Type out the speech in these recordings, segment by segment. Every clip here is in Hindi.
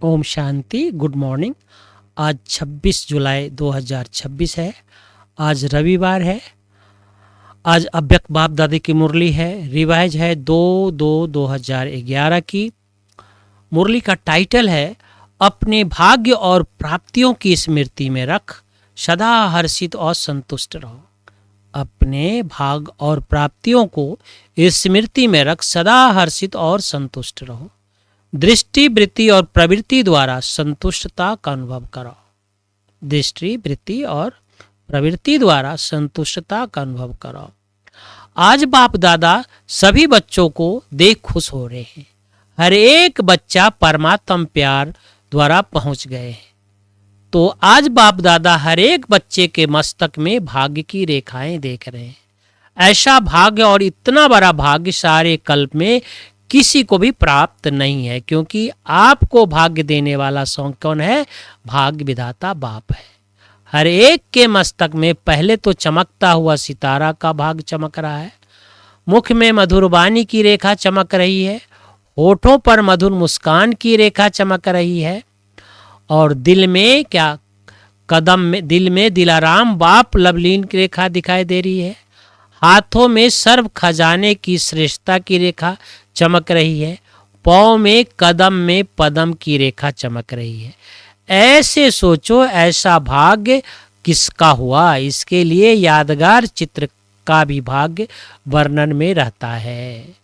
ओम शांति। Good morning. आज 26 जुलाई 2026 है। आज रविवार है। आज अव्यक्त बाप दादी की मुरली है। रिवाइज है 2/2/2011 की। मुरली का टाइटल है अपने भाग्य और प्राप्तियों की स्मृति में रख सदा हर्षित और संतुष्ट रहो। अपने भाग और प्राप्तियों को स्मृति में रख सदा हर्षित और संतुष्ट रहो। दृष्टि, वृत्ति और प्रवृत्ति द्वारा संतुष्टता का अनुभव करो। दृष्टि, वृत्ति और प्रवृत्ति द्वारा संतुष्टता का अनुभव करो। आज बाप दादा सभी बच्चों को देख खुश हो रहे हैं। हर एक बच्चा परमात्म प्यार द्वारा पहुंच गए हैं। तो आज बाप दादा हर एक बच्चे के मस्तक में भाग्य की रेखाएं देख रहे हैं। ऐसा भाग्य और इतना बड़ा भाग्य सारे कल्प में किसी को भी प्राप्त नहीं है, क्योंकि आपको भाग्य देने वाला कौन है? भाग्य विधाता बाप है। हर एक के मस्तक में पहले तो चमकता हुआ सितारा का भाग चमक रहा है। मुख में मधुर वाणी की रेखा चमक रही है। होठों पर मधुर मुस्कान की रेखा चमक रही है। और दिल में क्या? कदम में, दिल में दिलाराम बाप लवलीन की रेखा दिखाई दे रही है। हाथों में सर्व खजाने की श्रेष्ठता की रेखा चमक रही है। पाँव में, कदम में पदम की रेखा चमक रही है। ऐसे सोचो, ऐसा भाग्य किसका हुआ? इसके लिए यादगार चित्र का भी भाग्य वर्णन में रहता है।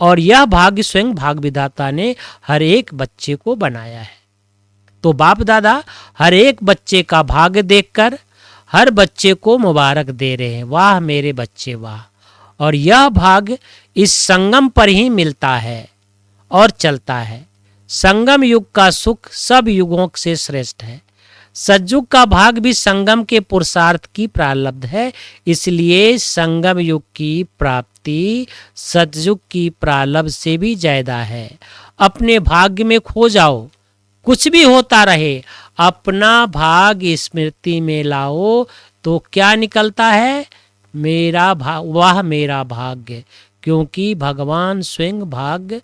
और यह भाग्य स्वयं भाग्य विधाता ने हर एक बच्चे को बनाया है। तो बाप दादा हर एक बच्चे का भाग्य देखकर हर बच्चे को मुबारक दे रहे हैं। वाह मेरे बच्चे वाह। और यह भाग्य इस संगम पर ही मिलता है और चलता है। संगम युग का सुख सब युगों से श्रेष्ठ है। सतयुग का भाग भी संगम के पुरुषार्थ की प्रारब्ध है। इसलिए संगम युग की प्राप्ति सतयुग की प्रारब्ध से भी ज्यादा है। अपने भाग्य में खो जाओ, कुछ भी होता रहे, अपना भाग्य स्मृति में लाओ तो क्या निकलता है? मेरा वह मेरा भाग्य, क्योंकि भगवान स्वयं भाग्य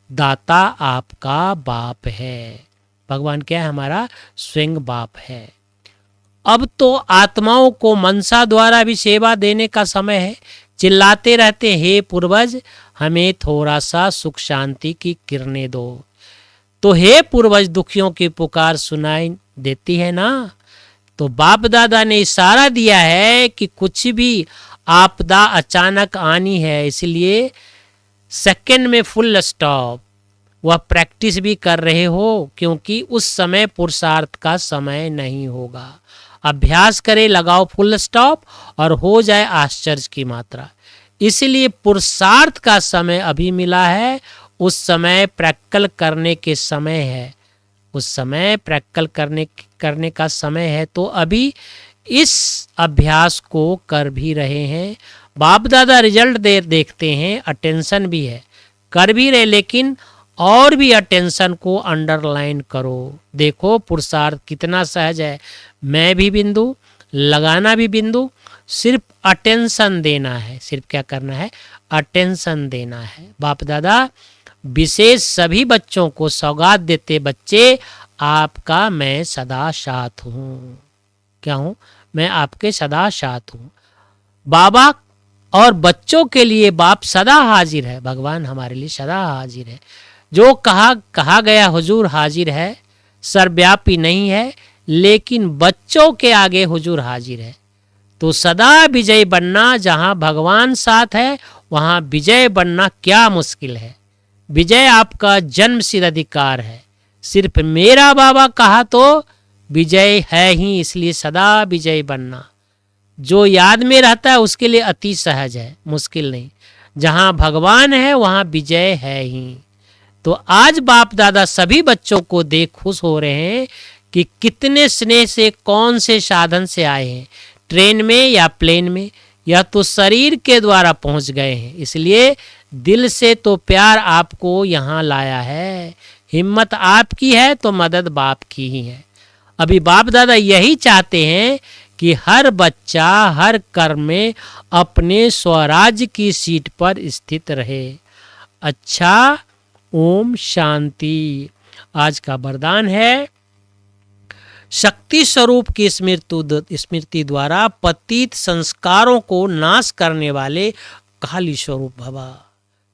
दाता आपका बाप है। भगवान क्या है? हमारा स्वयं बाप है। अब तो आत्माओं को मनसा द्वारा भी सेवा देने का समय है। चिल्लाते रहते, हे पूर्वज हमें थोड़ा सा सुख शांति की किरणें दो। तो हे पूर्वज, दुखियों की पुकार सुनाई देती है ना? तो बाप दादा ने इशारा दिया है कि कुछ भी आपदा अचानक आनी है, इसलिए सेकंड में फुल स्टॉप। वह प्रैक्टिस भी कर रहे हो, क्योंकि उस समय पुरुषार्थ का समय नहीं होगा। अभ्यास करें, लगाओ फुल स्टॉप और हो जाए आश्चर्य की मात्रा। इसलिए पुरुषार्थ का समय अभी मिला है। उस समय प्रैक्टिकल करने के समय है। उस समय प्रैक्टिकल करने का समय है। तो अभी इस अभ्यास को कर भी रहे हैं। बाप दादा रिजल्ट देखते हैं, अटेंशन भी है, कर भी रहे, लेकिन और भी अटेंशन को अंडरलाइन करो। देखो पुरुषार्थ कितना सहज है। मैं भी बिंदु, लगाना भी बिंदु, सिर्फ अटेंशन देना है। सिर्फ क्या करना है? अटेंशन देना है। बाप दादा विशेष सभी बच्चों को सौगात देते, बच्चे आपका मैं सदा साथ हूँ। क्या हूँ? मैं आपके सदा साथ हूँ। बाबा और बच्चों के लिए बाप सदा हाजिर है। भगवान हमारे लिए सदा हाजिर है। जो कहा गया हुजूर हाजिर है, सर्वव्यापी नहीं है, लेकिन बच्चों के आगे हुजूर हाजिर है। तो सदा विजय बनना, जहाँ भगवान साथ है वहाँ विजय बनना क्या मुश्किल है। विजय आपका जन्मसिद्ध अधिकार है। सिर्फ मेरा बाबा कहा तो विजय है ही, इसलिए सदा विजय बनना जो याद में रहता है उसके लिए अति सहज है, मुश्किल नहीं। जहाँ भगवान है वहाँ विजय है ही। तो आज बाप दादा सभी बच्चों को देख खुश हो रहे हैं कि कितने स्नेह से, कौन से साधन से आए हैं, ट्रेन में या प्लेन में, या तो शरीर के द्वारा पहुंच गए हैं। इसलिए दिल से तो प्यार आपको यहाँ लाया है। हिम्मत आपकी है तो मदद बाप की ही है। अभी बाप दादा यही चाहते हैं कि हर बच्चा हर कर्म में अपने स्वराज्य की सीट पर स्थित रहे। अच्छा, ओम शांति। आज का वरदान है शक्ति स्वरूप की स्मृति द्वारा पतित संस्कारों को नाश करने वाले काली स्वरूप भवा।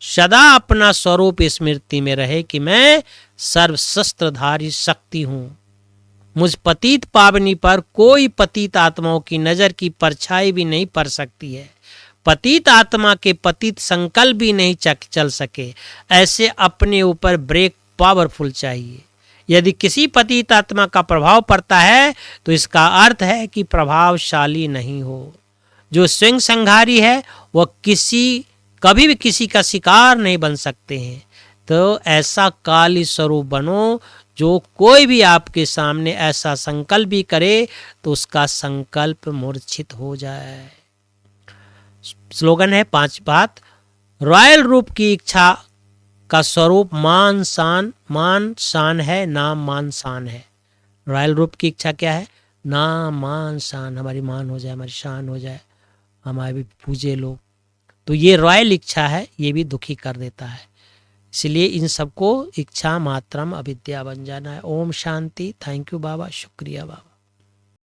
सदा अपना स्वरूप स्मृति में रहे कि मैं सर्वशस्त्रधारी शक्ति हूं। मुझ पतित पावनी पर कोई पतित आत्माओं की नजर की परछाई भी नहीं पड़ सकती है। पतित आत्मा के पतित संकल्प भी नहीं चल सके। ऐसे अपने ऊपर ब्रेक पावरफुल चाहिए। यदि किसी पतित आत्मा का प्रभाव पड़ता है तो इसका अर्थ है कि प्रभावशाली नहीं हो। जो स्वयं संहारी है वह कभी भी किसी का शिकार नहीं बन सकते हैं। तो ऐसा काली स्वरूप बनो जो कोई भी आपके सामने ऐसा संकल्प भी करे तो उसका संकल्प मूर्छित हो जाए। स्लोगन है 5 बात। रॉयल रूप की इच्छा का स्वरूप मान शान है, नाम मान शान है। रॉयल रूप की इच्छा क्या है? नाम मान शान, हमारी मान हो जाए, हमारी शान हो जाए, हमारे भी पूजे लोग। तो ये रॉयल इच्छा है, ये भी दुखी कर देता है। इसलिए इन सबको इच्छा मात्रम अविद्या बन जाना है। ओम शांति। थैंक यू बाबा, शुक्रिया बाबा।